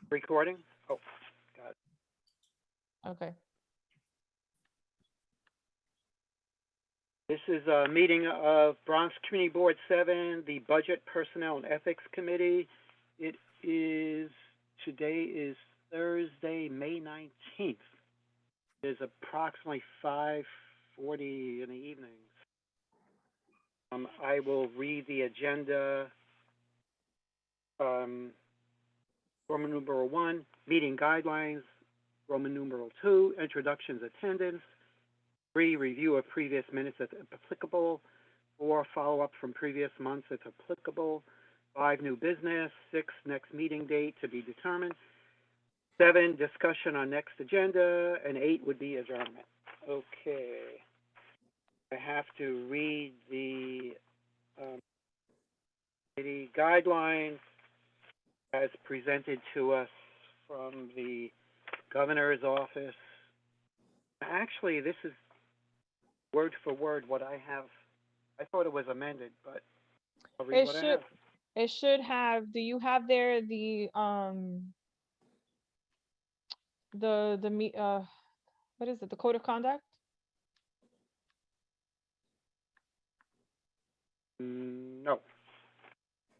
Recording? Oh, got it. Okay. This is a meeting of Bronx Community Board 7, the Budget, Personnel, and Ethics Committee. Today is Thursday, May 19th. It is approximately 5:40 in the evening. I will read the agenda. Roman numeral 1, meeting guidelines. Roman numeral 2, introductions, attendance. 3, review of previous minutes if applicable. 4, follow-up from previous months if applicable. 5, new business. 6, next meeting date to be determined. 7, discussion on next agenda. And 8 would be adjournment. Okay. I have to read the committee guidelines as presented to us from the governor's office. Actually, this is word for word what I have. I thought it was amended, but I'll read what I have. It should have. Do you have there the what is it? The code of conduct? No.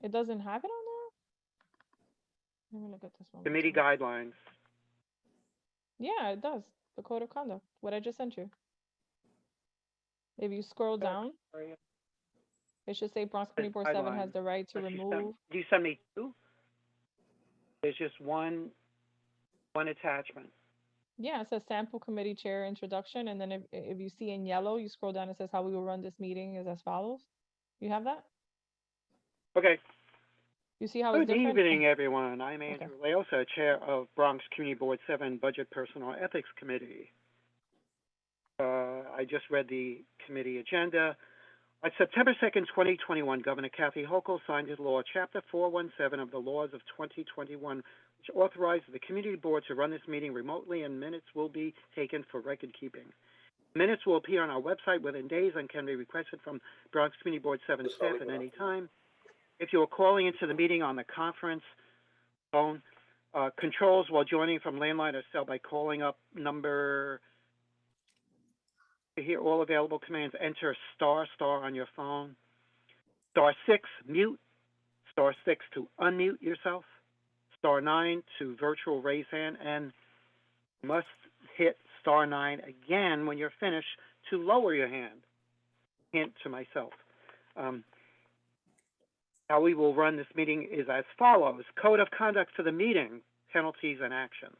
It doesn't have it on there? Let me look at this one. Committee guidelines. Yeah, it does. The code of conduct. What I just sent you. If you scroll down, it should say Bronx Community Board 7 has the right to remove. You send me 2? There's just one attachment. Yeah, it says sample committee chair introduction, and then if you see in yellow, you scroll down, it says how we will run this meeting is as follows. You have that? Okay. You see how it's different? Good evening, everyone. I'm Andrew Leosa, Chair of Bronx Community Board 7 Budget, Personnel, Ethics Committee. I just read the committee agenda. On September 2nd, 2021, Governor Kathy Hochul signed into law Chapter 417 of the laws of 2021, which authorizes the community board to run this meeting remotely, and minutes will be taken for record keeping. Minutes will appear on our website within days and can be requested from Bronx Community Board 7 staff at any time. If you are calling into the meeting on the conference phone, controls while joining from landline or cell by calling up number. To hear all available commands, enter ** on your phone. *6, mute. *6 to unmute yourself. *9 to virtual raise hand, and must hit *9 again when you're finished to lower your hand. Hint to myself. How we will run this meeting is as follows. Code of conduct for the meeting, penalties and actions.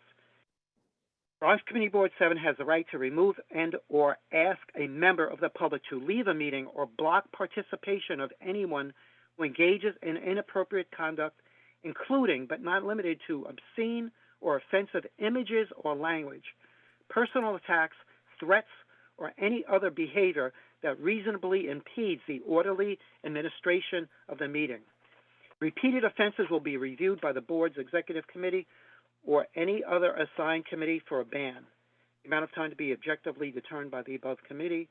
Bronx Community Board 7 has the right to remove and or ask a member of the public to leave a meeting or block participation of anyone who engages in inappropriate conduct, including but not limited to obscene or offensive images or language, personal attacks, threats, or any other behavior that reasonably impedes the orderly administration of the meeting. Repeated offenses will be reviewed by the board's executive committee or any other assigned committee for a ban. The amount of time to be objectively determined by the above committees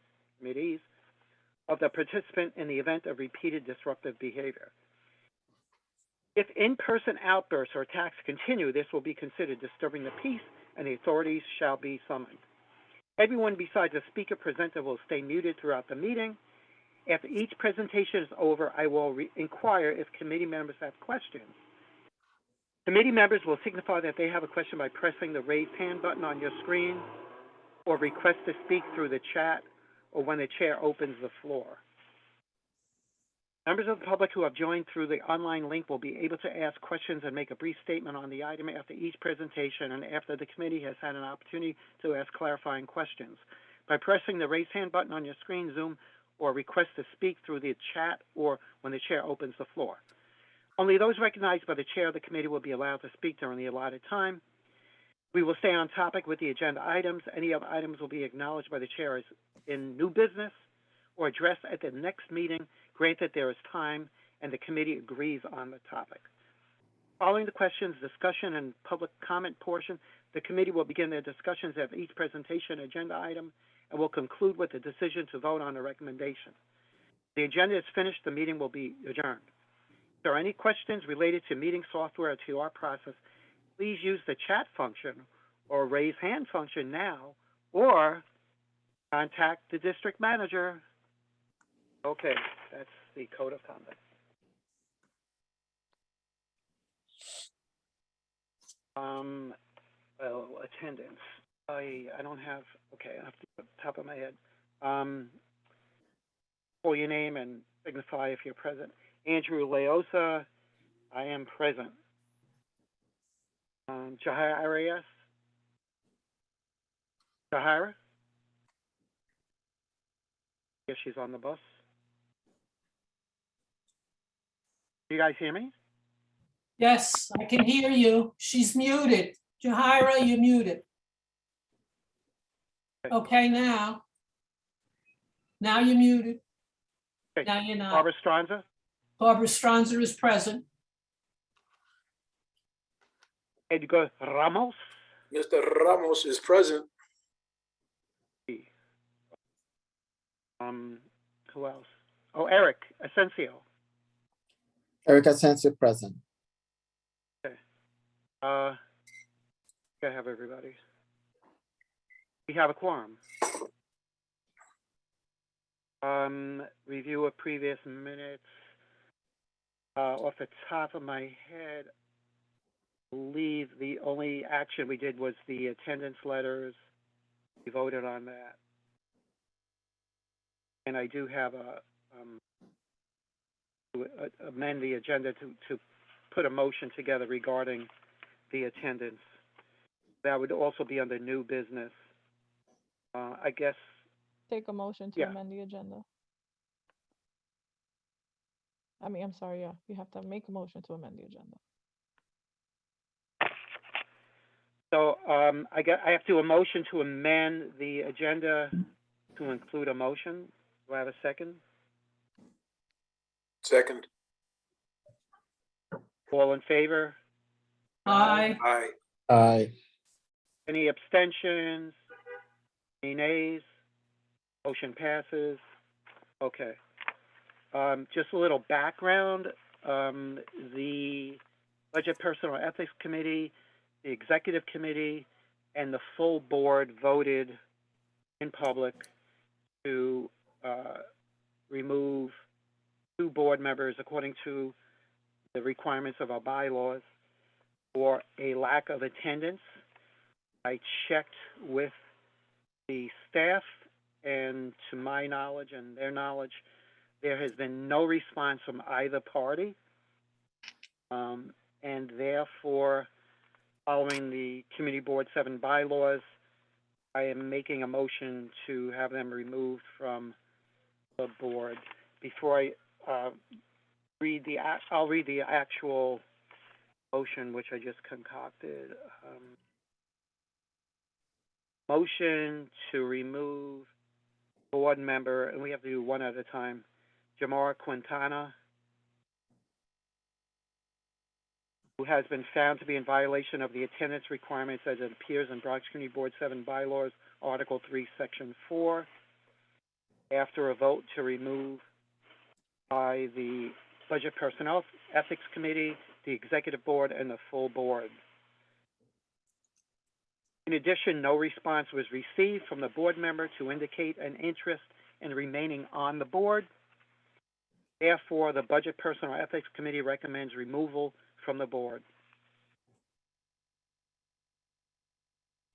of the participant in the event of repeated disruptive behavior. If in-person outbursts or attacks continue, this will be considered disturbing the peace, and the authorities shall be summoned. Everyone besides the speaker presenter will stay muted throughout the meeting. After each presentation is over, I will inquire if committee members have questions. Committee members will signify that they have a question by pressing the raise hand button on your screen, or request to speak through the chat, or when the chair opens the floor. Members of the public who have joined through the online link will be able to ask questions and make a brief statement on the item after each presentation and after the committee has had an opportunity to ask clarifying questions. By pressing the raise hand button on your screen, Zoom, or request to speak through the chat or when the chair opens the floor. Only those recognized by the chair of the committee will be allowed to speak during the allotted time. We will stay on topic with the agenda items. Any other items will be acknowledged by the chair as in new business or addressed at the next meeting, granted there is time and the committee agrees on the topic. Following the questions, discussion, and public comment portion, the committee will begin their discussions of each presentation agenda item and will conclude with the decision to vote on the recommendation. The agenda is finished, the meeting will be adjourned. If there are any questions related to meeting software or to our process, please use the chat function or raise hand function now, or contact the district manager. Okay, that's the code of conduct. Well, attendance. I don't have, okay, off the top of my head. Call your name and signify if you're present. Andrew Leosa, I am present. Jahira, yes? Jahira? Yes, she's on the bus. Do you guys hear me? Yes, I can hear you. She's muted. Jahira, you're muted. Okay, now. Now you're muted. Okay. Now you're not. Barbara Stronza? Barbara Stronzer is present. Edgar Ramos? Mr. Ramos is present. Who else? Oh, Eric Asensio. Eric Asensio present. I have everybody. We have a quorum. Review of previous minutes. Off the top of my head, I believe the only action we did was the attendance letters. We voted on that. And I do have to amend the agenda to put a motion together regarding the attendance. That would also be under new business. I guess. Take a motion to amend the agenda. I mean, I'm sorry, yeah, you have to make a motion to amend the agenda. So I have to do a motion to amend the agenda to include a motion. Do I have a second? Second. All in favor? Aye. Aye. Aye. Any abstentions? Any nays? Motion passes. Okay. Just a little background. The Budget Personnel Ethics Committee, the Executive Committee, and the full board voted in public to remove 2 board members according to the requirements of our bylaws for a lack of attendance. I checked with the staff, and to my knowledge and their knowledge, there has been no response from either party. And therefore, following the Community Board 7 bylaws, I am making a motion to have them removed from the board. Before I I'll read the actual motion, which I just concocted. Motion to remove board member, and we have to do one at a time, Jamar Quintana, who has been found to be in violation of the attendance requirements as it appears in Bronx Community Board 7 bylaws, Article 3, Section 4, after a vote to remove by the Budget Personnel Ethics Committee, the Executive Board, and the full board. In addition, no response was received from the board member to indicate an interest in remaining on the board. Therefore, the Budget Personnel Ethics Committee recommends removal from the board.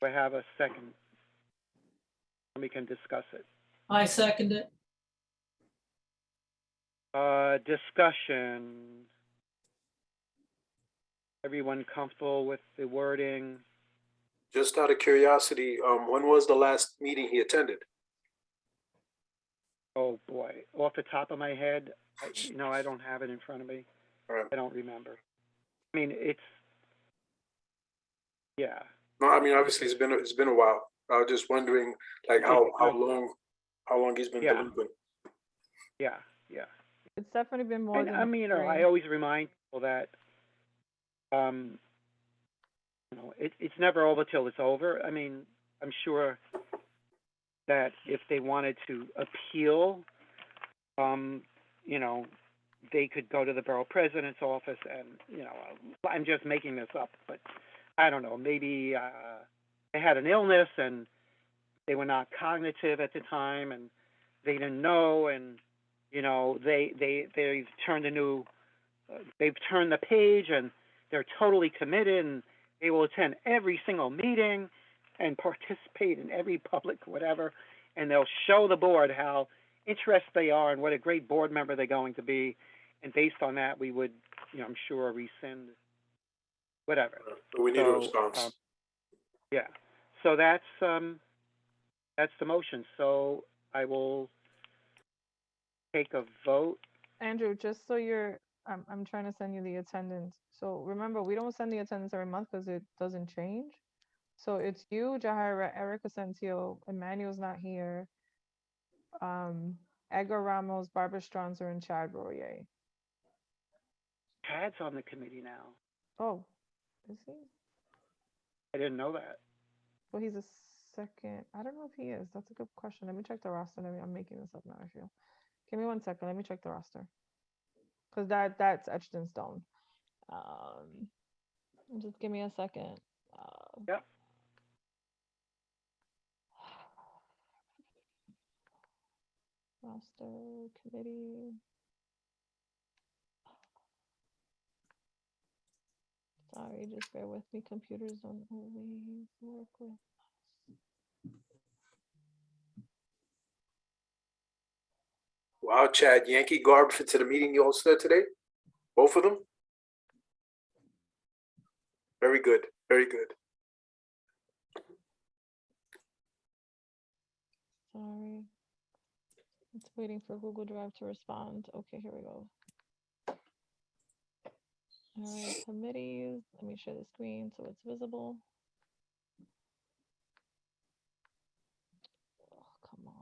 Do I have a second? And we can discuss it. I second it. Discussion. Everyone comfortable with the wording? Just out of curiosity, when was the last meeting he attended? Oh boy, off the top of my head, I don't have it in front of me. All right. I don't remember. I mean, yeah. No, I mean obviously it's been a while. I was just wondering, like how long he's been delinquent. Yeah. It's definitely been more than I mean, I always remind people that, it's never over till it's over. I mean, I'm sure that if they wanted to appeal, they could go to the borough president's office and, I'm just making this up, but I don't know, maybe they had an illness and they were not cognitive at the time and they didn't know, and you know they've turned they've turned the page and they're totally committed and they will attend every single meeting and participate in every public whatever, and they'll show the board how interested they are and what a great board member they're going to be, and based on that we would, I'm sure, rescind whatever. We need a So, response. yeah, so that's the motion. So I will take a vote. Andrew, just so I'm trying to send you the attendance. So remember, we don't send the attendance every month because it doesn't change. So it's you, Jahira, Eric Asensio, Emmanuel's not here, Edgar Ramos, Barbara Stronzer, and Chad Royer. Chad's on the committee now. Oh, is he? I didn't know that. Well, he's a second. I don't know if he is. That's a good question. Let me check the roster. I'm making this up now, I feel. Give me 1 second. Let me check the roster. Because that's etched in stone. Just give me a second. Yep. Roster, committee. Sorry, just bear with me. Computers don't always work with us. Wow, Chad, Yankee garb fit to the meeting you hosted today? Both of them? Very good, very good. Sorry. It's waiting for Google Drive to respond. Okay, here we go. All right, committees. Let me share the screen so it's visible. Oh, come on.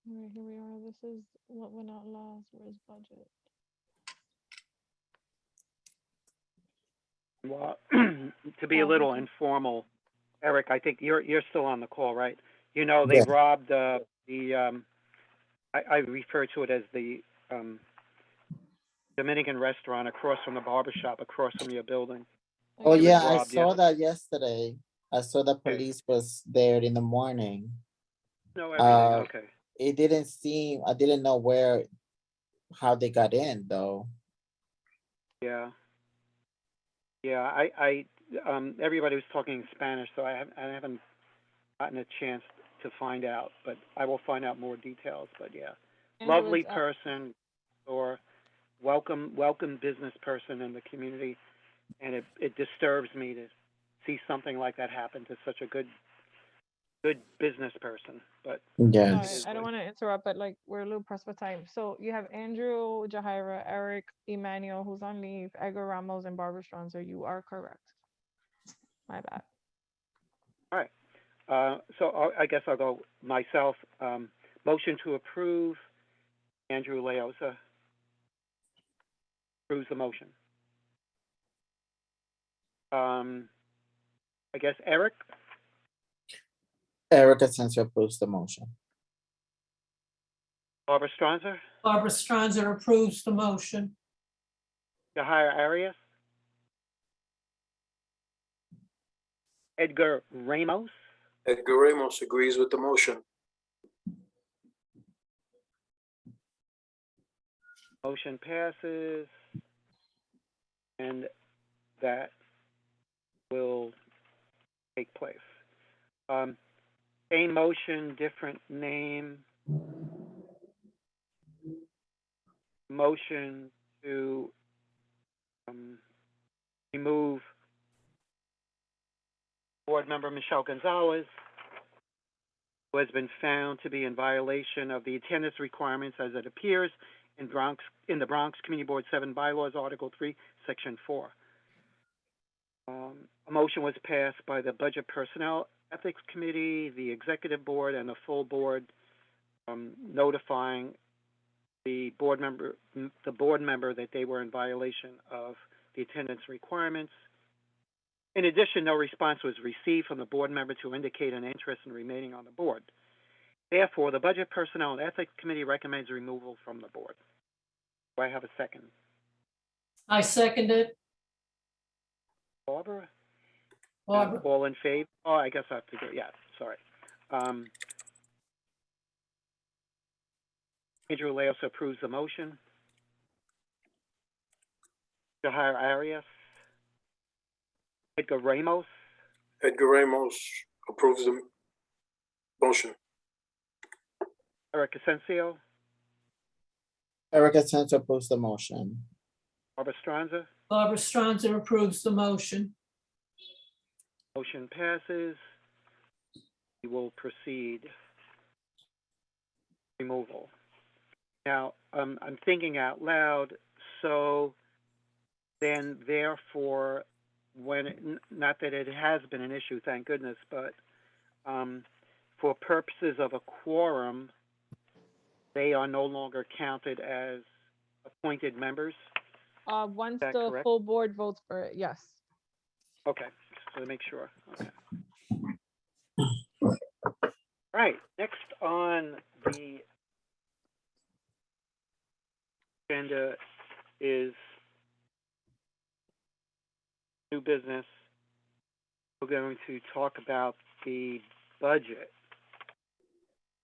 All right, here we are. This is what went out last. Where's budget? Well, to be a Oh, little okay. informal, Eric, I think you're still on the call, right? They Yeah. robbed I refer to it as the Dominican restaurant across from the barber shop, across from your building. Oh, It was yeah, I robbed saw yesterday. that yesterday. I saw the Okay. police was there in the morning. Know everything. Uh, Okay. It didn't seem, I didn't know how they got in though. Yeah. Yeah. Everybody was talking in Spanish, so I haven't gotten a chance to find out, but I will find out more details. But yeah, Andrew, lovely it's person, or welcome business person in the community, and it disturbs me to see something like that happen to such a good business person. But Sorry, Yes. I don't want to interrupt, but like we're a little pressed for time. So you have Andrew, Jahira, Eric, Emmanuel, who's on leave, Edgar Ramos, and Barbara Stronzer. You are correct. My bad. all right. So I guess I'll go myself. Motion to approve. Andrew Leosa approves the motion. I guess Eric. Eric Asensio approves the motion. Barbara Stronzer. Barbara Stronzer approves the motion. Jahira Arias. Edgar Ramos. Edgar Ramos agrees with the motion. Motion passes, and that will take place. Same motion, different name. Motion to remove board member Michelle Gonzalez, who has been found to be in violation of the attendance requirements as it appears in the Bronx Community Board 7 Bylaws, Article 3, Section 4. A motion was passed by the Budget Personnel Ethics Committee, the Executive Board, and the full board, notifying the board member that they were in violation of the attendance requirements. In addition, no response was received from the board member to indicate an interest in remaining on the board. Therefore, the Budget Personnel and Ethics Committee recommends removal from the board. Do I have a second? I second it. Barbara? Barbara, All in favor? Oh, I guess I have to go, yeah, sorry. Andrew Leos approves the motion. Jahir Arias. Edgar Ramos. Edgar Ramos approves the motion. Eric Asensio. Eric Asensio approves the motion. Barbara Stranza. Barbara Stranza approves the motion. Motion passes. We will proceed. Removal. Now, I'm thinking out loud, so then therefore, not that it has been an issue, thank goodness, but for purposes of a quorum, they are no longer counted as appointed members. Once that the correct? full board votes for it, yes. Okay, so to make sure, okay. All right, next on the agenda is new business. We're going to talk about the budget.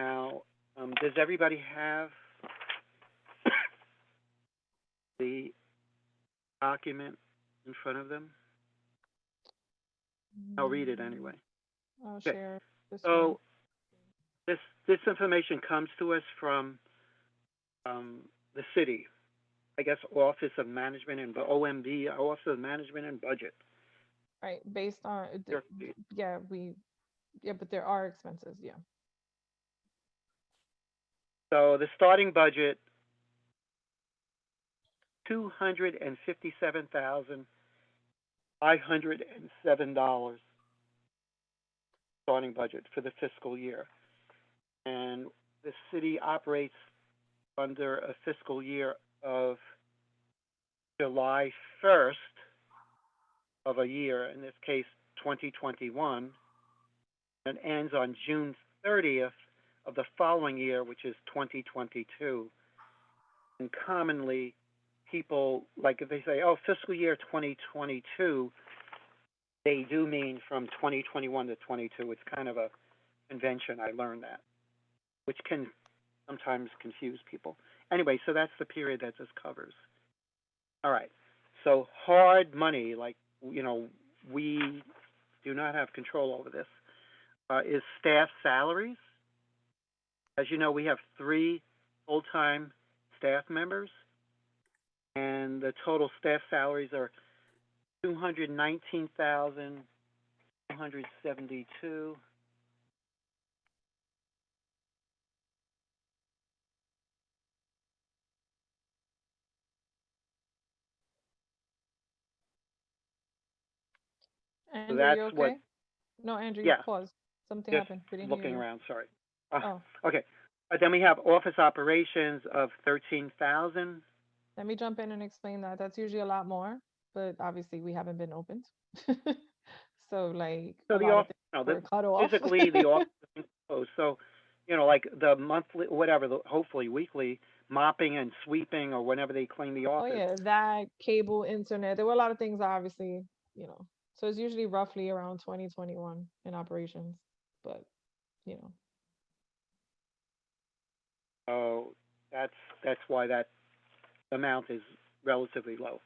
Now, does everybody have the document in front of them? I'll read it anyway. I'll Okay. share this one. So this information comes to us from the city, I guess, Office of Management and OMB, Office of Management and Budget. Right, based on, Sure. but there are expenses, yeah. So the starting budget, $257,507 starting budget for the fiscal year. And the city operates under a fiscal year of July 1st of a year, in this case 2021, and ends on June 30th of the following year, which is 2022. And commonly, people, like if they say, oh, fiscal year 2022, they do mean from 2021 to 22. It's kind of a convention, I learned that, which can sometimes confuse people. Anyway, so that's the period that this covers. All right, so hard money, like, we do not have control over this, is staff salaries. As you know, we have 3 full-time staff members, and the total staff salaries are $219,272. Andrew, that's you okay? what- No, Andrew, Yeah. you paused. Something Just happened. We didn't hear looking you. around, sorry. Oh, Okay, then we have office operations of 13,000. let me jump in and explain that. That's usually a lot more, but obviously we haven't been opened. So like So a the lot of office, things were cut off. physically the office is closed. So, like the monthly, whatever, hopefully weekly mopping and sweeping or whenever they clean the Oh office. yeah, that cable, internet. There were a lot of things obviously, So it's usually roughly around 2021 in operations, but So that's why that amount is relatively low.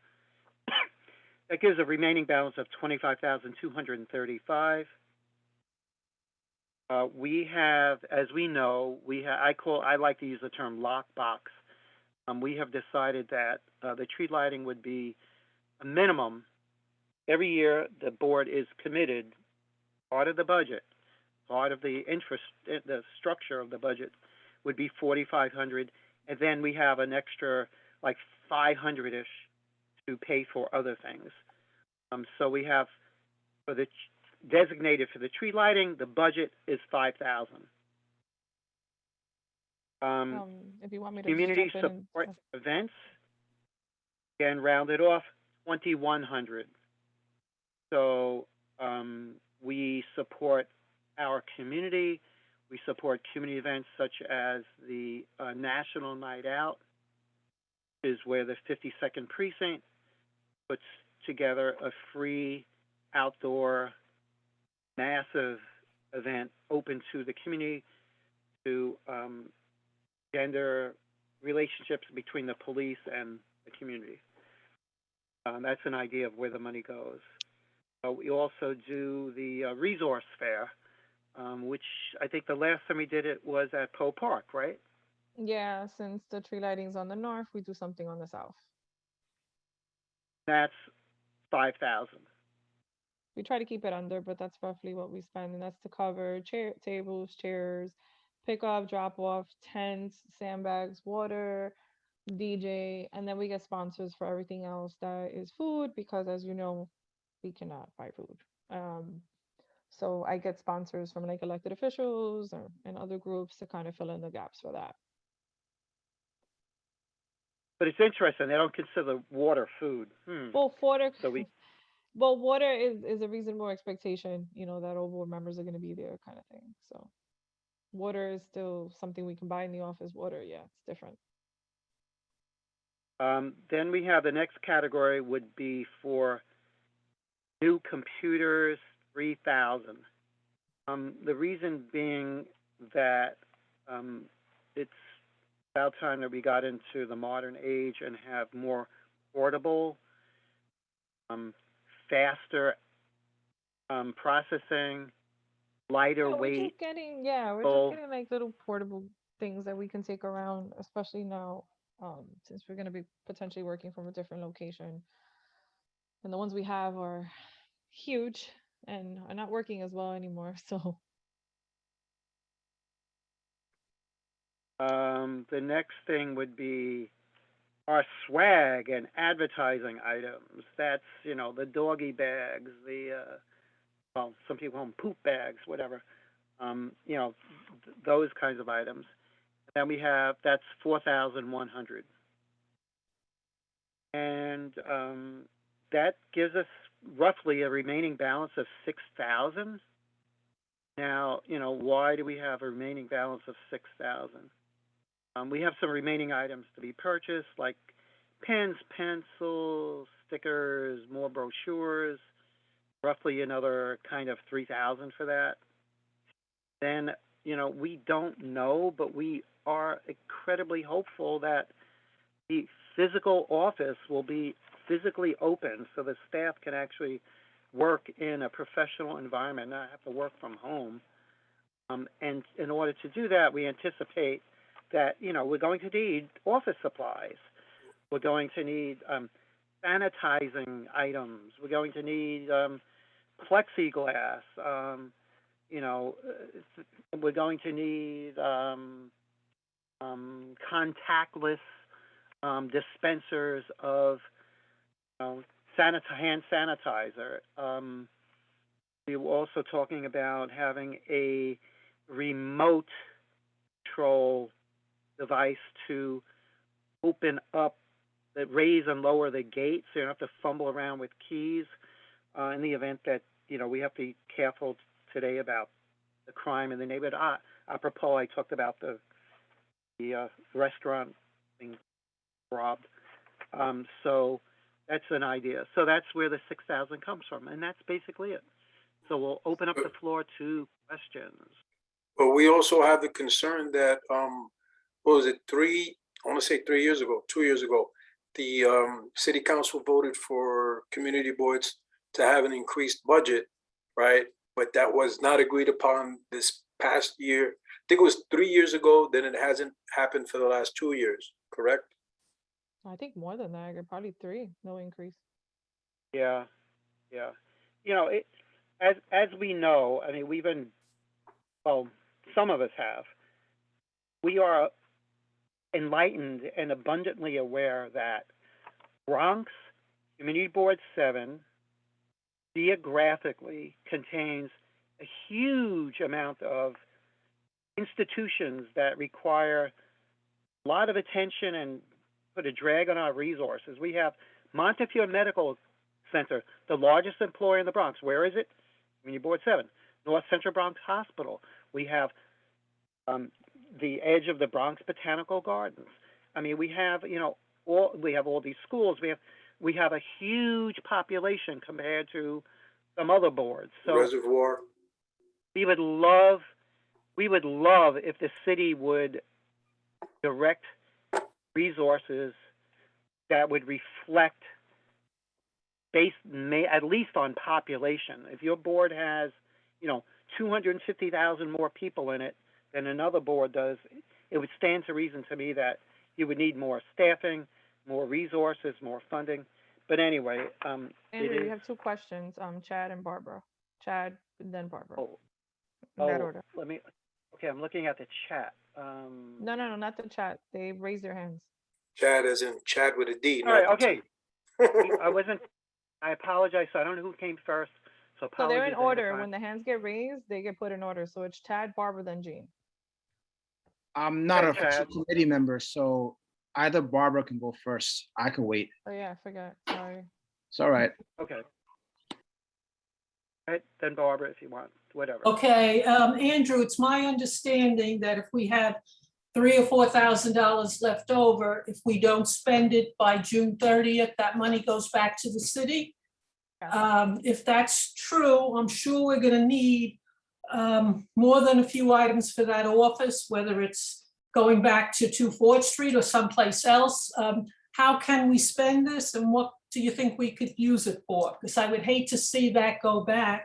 That gives a remaining balance of 25,235. We have, as we know, I like to use the term lockbox. We have decided that the tree lighting would be a minimum. Every year, the board is committed, part of the budget, part of the the structure of the budget would be 4,500, and then we have an extra like 500-ish to pay for other things. So we have for the designated for the tree lighting, the budget is 5,000. if you want me to just Community jump in and support events, again, rounded off, 2,100. So we support our community. We support community events such as the National Night Out, is where the 52nd Precinct puts together a free outdoor massive event open to the community to gender relationships between the police and the community. That's an idea of where the money goes. We also do the resource fair, which I think the last time we did it was at Poe Park, right? Yeah, since the tree lighting's on the north, we do something on the south. That's 5,000. We try to keep it under, but that's roughly what we spend, and that's to cover tables, chairs, pick up, drop off, tents, sandbags, water, DJ, and then we get sponsors for everything else that is food because, as you know, we cannot buy food. So I get sponsors from like elected officials and other groups to kind of fill in the gaps for that. But it's interesting, they don't consider water food. Well, water, So we, well, water is a reasonable expectation, you know, that all board members are going to be there, kind of thing. So water is still something we can buy in the office. Water, yeah, it's different. then we have the next category would be for new computers, 3,000. The reason being that it's about time that we got into the modern age and have more portable, faster processing, lighter Yeah, we're weight. just getting, yeah, we're Oh. just getting like little portable things that we can take around, especially now, since we're going to be potentially working from a different location. And the ones we have are huge and are not working as well anymore. So The next thing would be our swag and advertising items. That's, you know, the doggy bags, well, some people call them poop bags, whatever. You know, those kinds of items. And then we have, that's 4,100. And that gives us roughly a remaining balance of 6,000. Now, you know, why do we have a remaining balance of 6,000? We have some remaining items to be purchased, like pens, pencils, stickers, more brochures, roughly another kind of 3,000 for that. Then, you know, we don't know, but we are incredibly hopeful that the physical office will be physically open so the staff can actually work in a professional environment, not have to work from home. And in order to do that, we anticipate that, you know, we're going to need office supplies. We're going to need sanitizing items. We're going to need plexiglass. You know, we're going to need contactless dispensers of hand sanitizer. We were also talking about having a remote control device to open up, that raise and lower the gate, so you don't have to fumble around with keys. In the event that, you know, we have to be careful today about the crime in the neighborhood. Apropos, I talked about the restaurant being robbed. So that's an idea. So that's where the 6,000 comes from, and that's basically it. So we'll open up the floor to questions. But we also have the concern that, what was it, I want to say 3 years ago, 2 years ago, the city council voted for community boards to have an increased budget, right? But that was not agreed upon this past year. I think it was 3 years ago, then it hasn't happened for the last 2 years, correct? I think more than that, probably 3, no increase. Yeah. You know, as we know, I mean, we've been, well, some of us have. We are enlightened and abundantly aware that Bronx Community Board 7 geographically contains a huge amount of institutions that require a lot of attention and put a drag on our resources. We have Montefiore Medical Center, the largest employer in the Bronx. Where is it? Community Board 7. North Central Bronx Hospital. We have the edge of the Bronx Botanical Gardens. I mean, we have, you know, we have all these schools. We have a huge population compared to some other boards. So Reservoir. we would love if the city would direct resources that would reflect at least on population. If your board has, 250,000 more people in it than another board does, it would stand to reason to me that you would need more staffing, more resources, more funding. But anyway, Andrew, you have 2 questions, Chad and Barbara. Chad, and then Barbara. In that order. Okay, I'm looking at the chat. No, not the chat. They raised their hands. Chad as in Chad with a D. All right, not the okay. T. I apologize. So I don't know who came first. So So they're in apologies ahead of order. time. When the hands get raised, they get put in order. So it's Chad, Barbara, then Jean. I'm not an Okay, official Chad. committee member, so either Barbara can go first. I can wait. Oh yeah, I forgot. Sorry. It's all right. Okay. All right, then Barbara, if you want, whatever. Okay, Andrew, it's my understanding that if we have $3,000 or $4,000 left over, if we don't spend it by June 30th, that money goes back to the city. If that's true, I'm sure we're gonna need more than a few items for that office, whether it's going back to 2 4th Street or someplace else. How can we spend this, and what do you think we could use it for? Because I would hate to see that go back.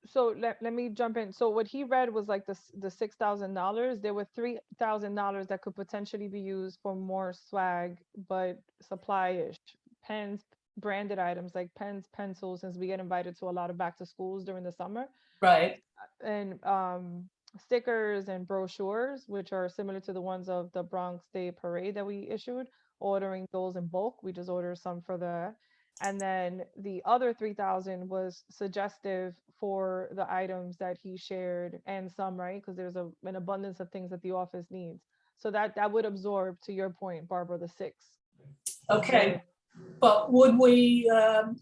So let me jump in. So what he read was like the $6,000. There were $3,000 that could potentially be used for more swag, but supply-ish. Pens, branded items like pens, pencils, since we get invited to a lot of back to schools during the summer. Right, And stickers and brochures, which are similar to the ones of the Bronx Day Parade that we issued, ordering those in bulk. We just ordered some for the, and then the other 3,000 was suggestive for the items that he shared, and some, right? Because there's an abundance of things that the office needs. So that would absorb, to your point, Barbara, the 6. okay. But would we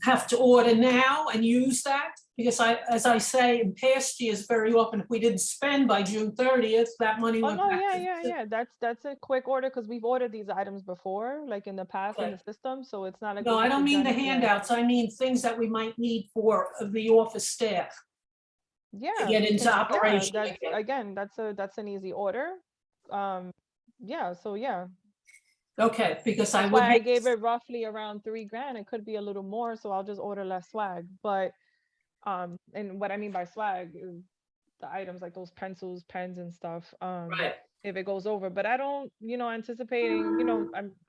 have to order now and use that? Because as I say, in past years, very often, if we didn't spend by June 30th, that money Oh went no, back. yeah. That's a quick order because we've ordered these items before, like in the past in the system. So it's not like No, we I have to don't mean the gen- yeah. handouts. I mean things that we might need for the office staff. Yeah, get we into can- operation that's again. again, that's an easy order. Yeah, so yeah. Okay, because I That's would why I hate, gave it roughly around $3,000. It could be a little more, so I'll just order less swag. But and what I mean by swag is the items like those pencils, pens, and stuff. right, If it goes over, but I don't, anticipating,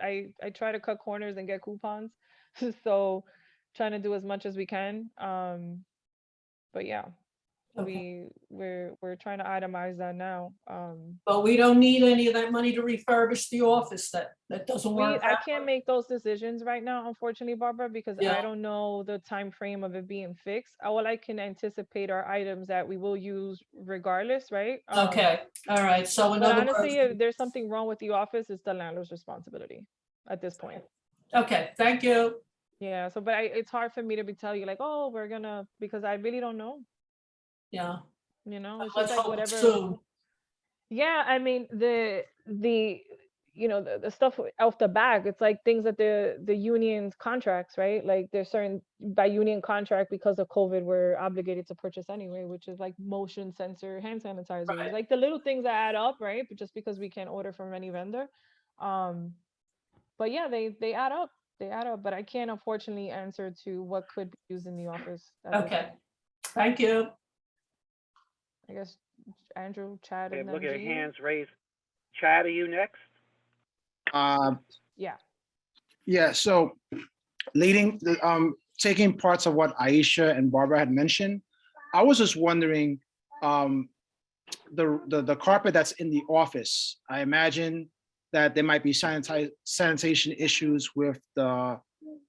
I try to cut corners and get coupons, so trying to do as much as we can. But yeah, okay. we're trying to itemize that now. But we don't need any of that money to refurbish the office. That doesn't work. I can't make those decisions right now, unfortunately, Barbara, because Yeah. I don't know the time frame of it being fixed. All I can anticipate are items that we will use regardless, right? Okay, all right, so in But other honestly, words, if there's something wrong with the office, it's the landlord's responsibility at this point. okay, thank you. Yeah, so but it's hard for me to tell you like, oh, we're gonna, because I really don't know. Yeah, It's let's just like hope it's whatever. soon. Yeah, I mean the the stuff off the back, it's like things that the union contracts, right? Like there's certain by union contract because of COVID we're obligated to purchase anyway, which is like motion sensor, hand sanitizers, Right. like the little things that add up, right? But just because we can't order from any vendor. But yeah, they add up. They add up, but I can't unfortunately answer to what could be used in the office. At this Okay, point. thank you. I guess Andrew, Chad, Okay, and look then at Jean. hands raised. Chad, are you next? Yeah. Yeah, so taking parts of what Aisha and Barbara had mentioned, I was just wondering, the carpet that's in the office, I imagine that there might be sanitation issues with the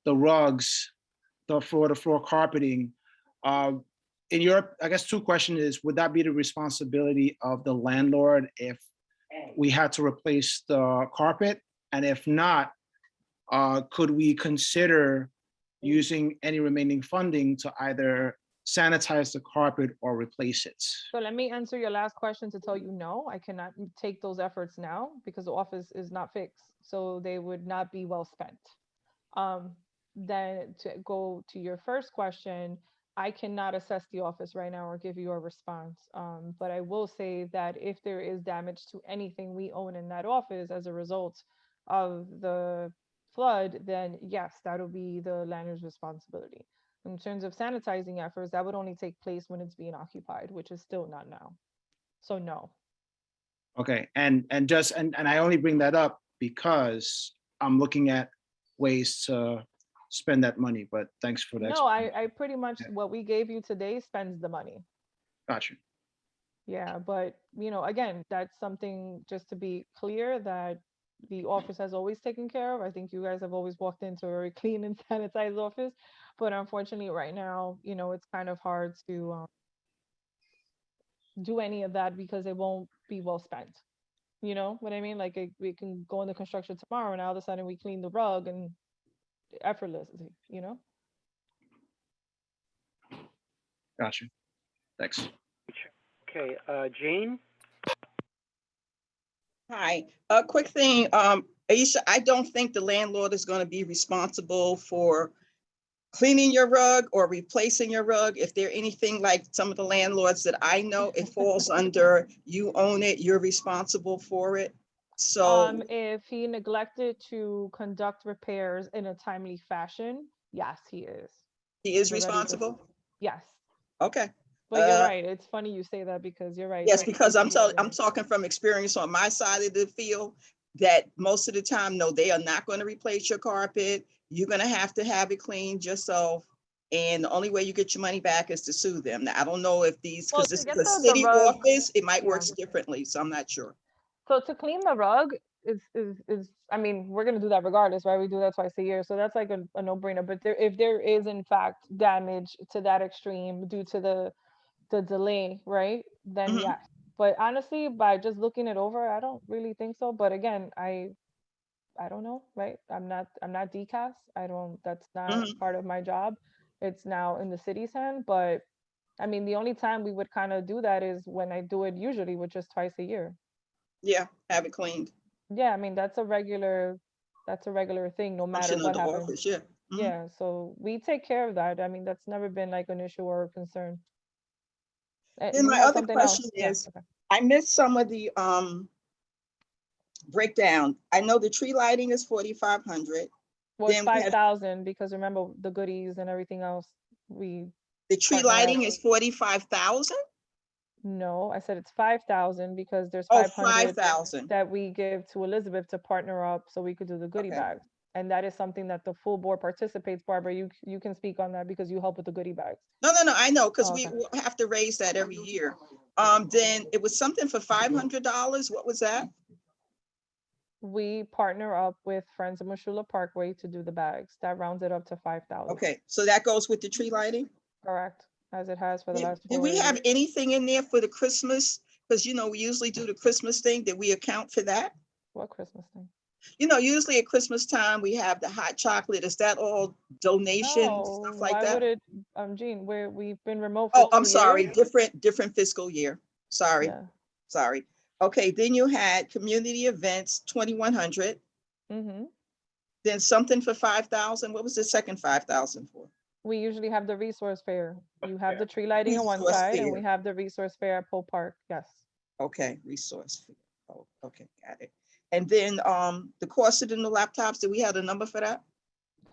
rugs, the floor carpeting. In your, I guess 2 questions is, would that be the responsibility of the landlord if we had to replace the carpet? And if not, could we consider using any remaining funding to either sanitize the carpet or replace it? So let me answer your last question to tell you no, I cannot take those efforts now because the office is not fixed. So they would not be well spent. Then to go to your first question, I cannot assess the office right now or give you a response. But I will say that if there is damage to anything we own in that office as a result of the flood, then yes, that'll be the landlord's responsibility. In terms of sanitizing efforts, that would only take place when it's being occupied, which is still not now. So no. Okay, and I only bring that up because I'm looking at ways to spend that money, but thanks for that. No, I pretty much, what we gave you today spends the money. Got you. Yeah, but again, that's something just to be clear that the office has always taken care of. I think you guys have always walked into a very clean and sanitized office, but unfortunately right now, it's kind of hard to do any of that because it won't be well spent. You know what I mean? Like we can go into construction tomorrow and all of a sudden we clean the rug and effortlessly. Got you. Thanks. Okay, Jane? Hi, a quick thing, Aisha, I don't think the landlord is going to be responsible for cleaning your rug or replacing your rug. If they're anything like some of the landlords that I know, it falls under you own it, you're responsible for it. So If he neglected to conduct repairs in a timely fashion, yes, he is. he is So that is a- responsible? Yes. Okay. But you're right. It's funny you say that because you're right. Yes, certain because I'm people are- talking from experience on my side of the field that most of the time, no, they are not going to replace your carpet. You're going to have it cleaned yourself. And the only way you get your money back is to sue them. Now, I don't know if these, Well, because to this get is a the city rug- office, it might yeah. work differently. So I'm not sure. So to clean the rug is I mean, we're gonna do that regardless, right? We do that twice a year. So that's like a no-brainer. But if there is in fact damage to that extreme due to the delay, right? Then Mhm. yes. But honestly, by just looking it over, I don't really think so. But again, I don't know, right? I'm not DCAS. That's not Mhm. part of my job. It's now in the city's hand. But I mean, the only time we would kind of do that is when I do it usually, which is twice a year. Yeah, have it cleaned. Yeah, I mean, that's a regular thing, no matter Function of what the happens. office, yeah. Mhm. Yeah, so we take care of that. I mean, that's never been like an issue or a concern. Then You my had other something else? question Yeah, is, okay. I missed some of the breakdown. I know the tree lighting is 4,500. Well, it's Then we had 5,000 because remember the goodies and everything else. the tree partner lighting up. is 45,000. No, I said it's 5,000 because there's Oh, 500 5,000. that we give to Elizabeth to partner up so we could do the goodie Okay. bags. And that is something that the full board participates. Barbara, you can speak on that because you help with the goodie bags. No, I know, because Oh, we okay. will have to raise that every year. Then it was something for $500. What was that? We partner up with Friends of Mashula Parkway to do the bags. That rounds it up to 5,000. Okay, so that goes with the tree lighting? Correct, as it has for the last Did 4 we years. have anything in there for the Christmas? Because, we usually do the Christmas thing. Did we account for that? What Christmas thing? Usually at Christmas time, we have the hot chocolate. Is that all donation, No, stuff like why would that? it, Jean, we've been remote for Oh, I'm 2 sorry, years. different fiscal year. Sorry, Yeah. sorry. Okay, then you had community events, 2,100. Mm-hmm. Then something for 5,000. What was the second 5,000 for? We usually have the resource fair. You have the tree lighting on one Resource side and fair. we have the resource fair at Poe Park. Yes. Okay, resource fair. Oh, okay, got it. And then the cost of the new laptops, do we have a number for that?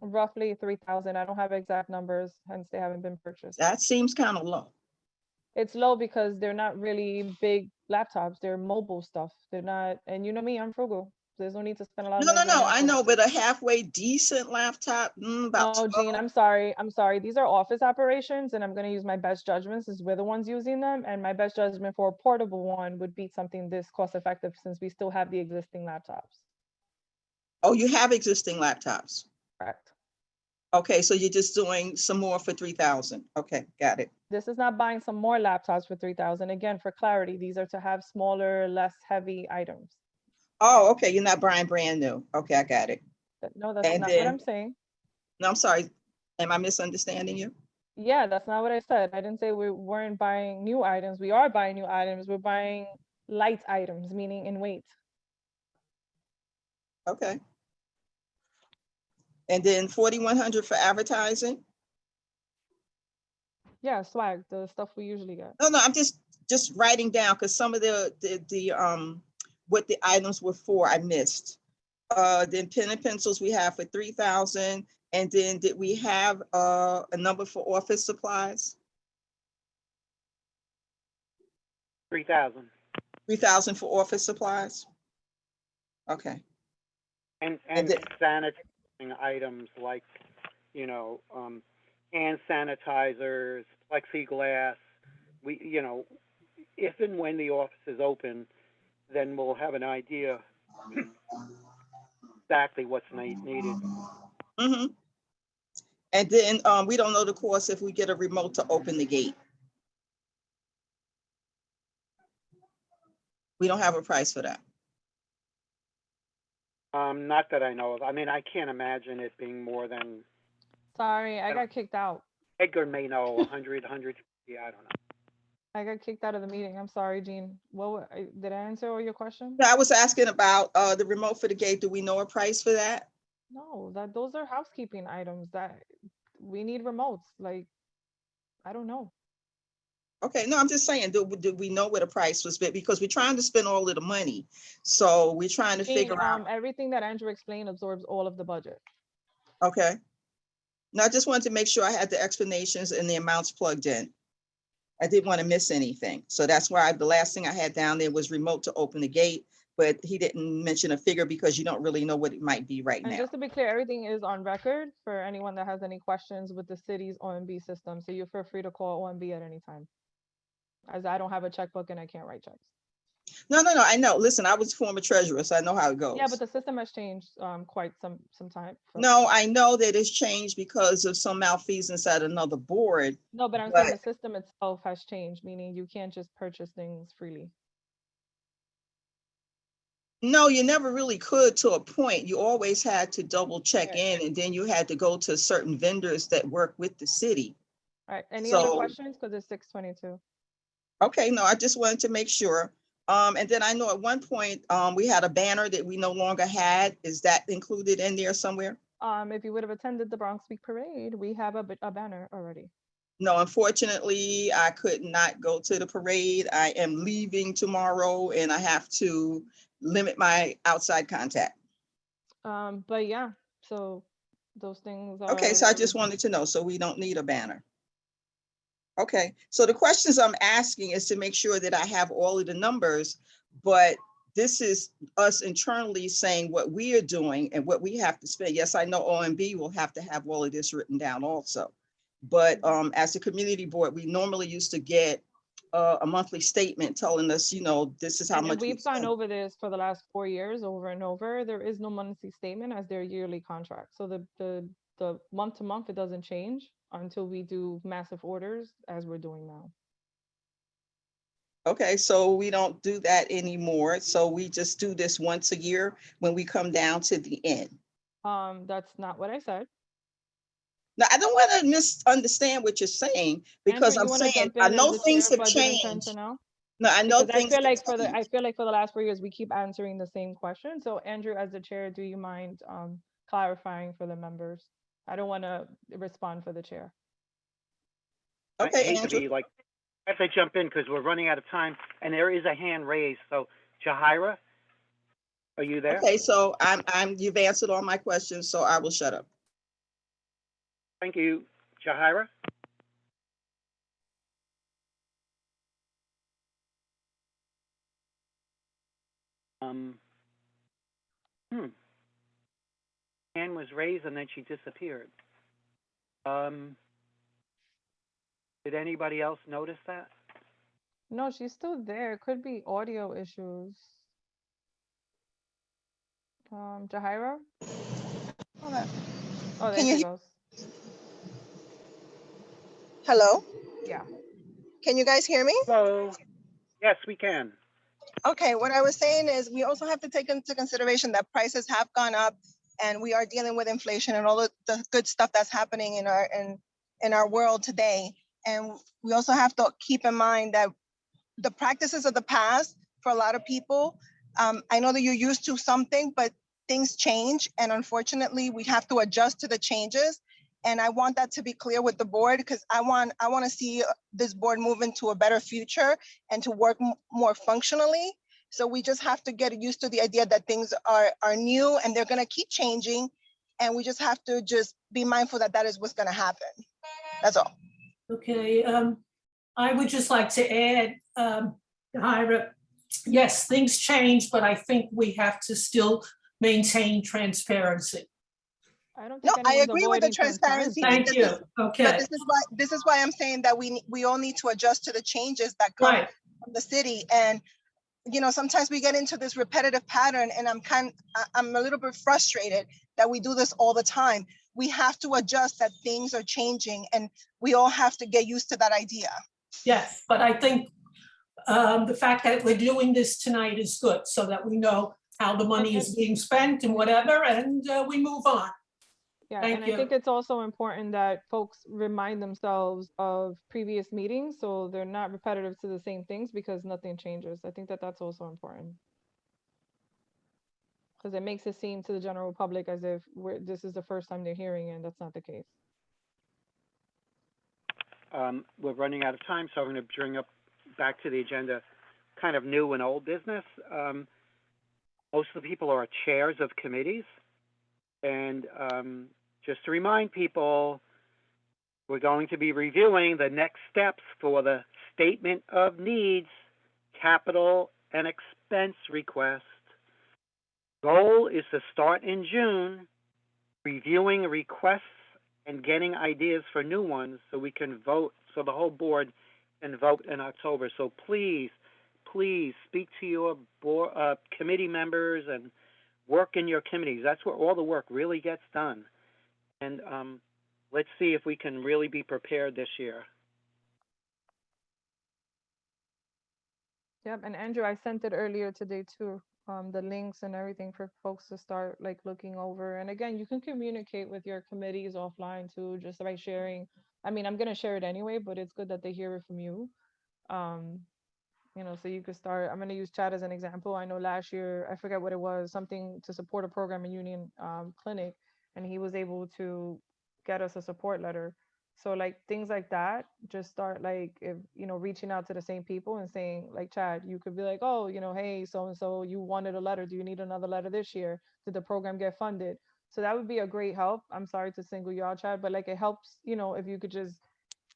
Roughly 3,000. I don't have exact numbers, hence they haven't been purchased. That seems kind of low. It's low because they're not really big laptops. They're mobile stuff. They're not, and you know me, I'm frugal. There's no need to spend a lot of No, money. I know, but a halfway decent laptop, about No, 12. Jean, I'm sorry. These are office operations and I'm going to use my best judgments as we're the ones using them. And my best judgment for a portable one would be something this cost effective since we still have the existing laptops. Oh, you have existing laptops. Correct. Okay, so you're just doing some more for 3,000. Okay, got it. This is not buying some more laptops for 3,000. Again, for clarity, these are to have smaller, less heavy items. Oh, okay, you're not buying brand new. Okay, I got it. No, that's And not what then- I'm saying. No, I'm sorry. Am I misunderstanding you? Yeah, that's not what I said. I didn't say we weren't buying new items. We are buying new items. We're buying light items, meaning in weight. Okay. And then 4,100 for advertising? Yeah, swag, the stuff we usually get. No, I'm just writing down, because some of the what the items were for, I missed. Then pen and pencils we have for 3,000. And then did we have a number for office supplies? 3,000. 3,000 for office supplies? Okay. And then- sanitizing items like, hand sanitizers, plexiglass. We, if and when the office is open, then we'll have an idea exactly what's needed. Mm-hmm. And then we don't know the cost if we get a remote to open the gate. We don't have a price for that. Not that I know of. I mean, I can't imagine it being more than, Sorry, I got kicked out. Edgar may know, 100, 150, I don't know. I got kicked out of the meeting. I'm sorry, Jean. Did I answer all your questions? I was asking about the remote for the gate. Do we know a price for that? No, those are housekeeping items that we need remotes. Like, I don't know. Okay, no, I'm just saying, do we know what a price was? Because we're trying to spend all of the money. So we're trying to Jean, figure out. everything that Andrew explained absorbs all of the budget. Okay. Now, I just wanted to make sure I had the explanations and the amounts plugged in. I didn't want to miss anything. So that's why the last thing I had down there was remote to open the gate, but he didn't mention a figure because you don't really know what it might be right And now. just to be clear, everything is on record for anyone that has any questions with the city's OMB system. So you feel free to call OMB at any time. As I don't have a checkbook and I can't write checks. No, I know. Listen, I was former treasurer, so I know how it goes. Yeah, but the system has changed quite some time. No, I know that it's changed because of some malfeasance at another board. No, but I'm saying the system itself has changed, meaning you can't just purchase things freely. No, you never really could to a point. You always had to double check in, and then you had to go to certain vendors that work with the city. All right, any other questions? Because it's 6:22. Okay, no, I just wanted to make sure. And then I know at one point, we had a banner that we no longer had. Is that included in there somewhere? If you would have attended the Bronx Week Parade, we have a banner already. No, unfortunately, I could not go to the parade. I am leaving tomorrow and I have to limit my outside contact. But yeah, so those things are. Okay, so I just wanted to know, so we don't need a banner. Okay, so the questions I'm asking is to make sure that I have all of the numbers, but this is us internally saying what we are doing and what we have to spend. Yes, I know OMB will have to have all of this written down also. But as a community board, we normally used to get a monthly statement telling us, this is how much we've gone over this for the last 4 years over and over. There is no monthly statement as their yearly contract. So the month to month, it doesn't change until we do massive orders as we're doing now. Okay, so we don't do that anymore. So we just do this once a year when we come down to the end. That's not what I said. Now, I don't want to misunderstand what you're saying, because Andrew, I'm saying, I know things have changed. No, I know because things. I feel like for the last 4 years, we keep answering the same question. So Andrew, as the chair, do you mind clarifying for the members? I don't want to respond for the chair. Okay, I hate Andrew. to be like, I have to jump in because we're running out of time, and there is a hand raised. So, Jahira, are you there? Okay, so you've answered all my questions, so I will shut up. Thank you, Jahira. Hand was raised and then she disappeared. Did anybody else notice that? No, she's still there. Could be audio issues. Jahira? Hold on. Oh, there she goes. Hello? Yeah. Can you guys hear me? Hello. Yes, we can. Okay, what I was saying is we also have to take into consideration that prices have gone up and we are dealing with inflation and all of the good stuff that's happening in in our world today. And we also have to keep in mind that the practices of the past for a lot of people, I know that you're used to something, but things change. And unfortunately, we have to adjust to the changes. And I want that to be clear with the board, because I want to see this board move into a better future and to work more functionally. So we just have to get used to the idea that things are new and they're going to keep changing. And we just have to just be mindful that that is what's going to happen. That's all. Okay, I would just like to add, Ira, yes, things change, but I think we have to still maintain transparency. I don't No, think I anyone's agree with the avoiding transparency. Thank because you. this- Okay, But this is why I'm saying that we all need to adjust to the changes that come right. from the city. And sometimes we get into this repetitive pattern, and I'm a little bit frustrated that we do this all the time. We have to adjust that things are changing, and we all have to get used to that idea. Yes, but I think the fact that we're doing this tonight is good, so that we know how the money is being spent and whatever, and we move on. Yeah, Thank and you. I think it's also important that folks remind themselves of previous meetings so they're not repetitive to the same things, because nothing changes. I think that that's also important. Because it makes it seem to the general public as if this is the first time they're hearing it, and that's not the case. We're running out of time, so I'm going to bring up back to the agenda kind of new and old business. Most of the people are chairs of committees. And just to remind people, we're going to be reviewing the next steps for the Statement of Needs, Capital and Expense Request. Goal is to start in June, reviewing requests and getting ideas for new ones so we can vote, so the whole board can vote in October. So please speak to your board, committee members and work in your committees. That's where all the work really gets done. And let's see if we can really be prepared this year. Yep, and Andrew, I sent it earlier today too, the links and everything for folks to start like looking over. And again, you can communicate with your committees offline too, just by sharing. I mean, I'm gonna share it anyway, but it's good that they hear it from you. So you could start. I'm gonna use chat as an example. I know last year, I forget what it was, something to support a program in Union Clinic, and he was able to get us a support letter. So like things like that, just start like if reaching out to the same people and saying like, Chad, you could be like, oh, hey, so and so, you wanted a letter. Do you need another letter this year? Did the program get funded? So that would be a great help. I'm sorry to single you out, Chad, but like it helps, if you could just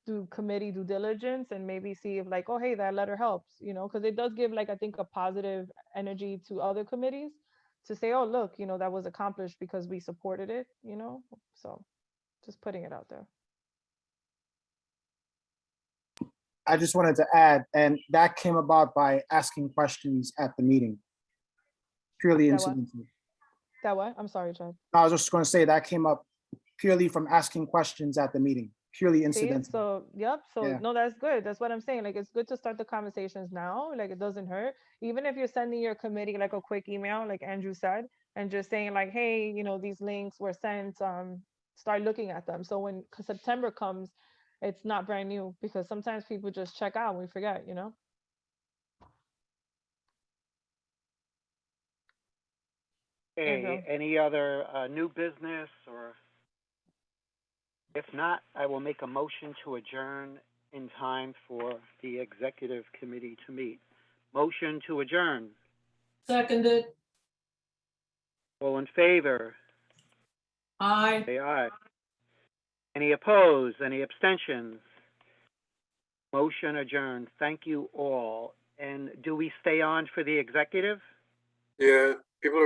do committee due diligence and maybe see if like, oh, hey, that letter helps, because it does give like, I think, a positive energy to other committees to say, oh, look, that was accomplished because we supported it, so just putting it out there. I just wanted to add, and that came about by asking questions at the meeting. Purely That what? incidental. That what? I'm sorry, Chad. I was just going to say that came up purely from asking questions at the meeting, purely See, incidental. so yep, so Yeah. no, that's good. That's what I'm saying. Like it's good to start the conversations now. Like it doesn't hurt. Even if you're sending your committee like a quick email, like Andrew said, and just saying like, hey, these links were sent. Start looking at them. So when September comes, it's not brand new, because sometimes people just check out and we forget, Okay, any other new business? Or if not, I will make a motion to adjourn in time for the executive committee to meet. Motion to adjourn. Seconded. All in favor? Aye. Say aye. Any opposed? Any abstentions? Motion adjourned. Thank you all. And do we stay on for the executive? Yeah, people are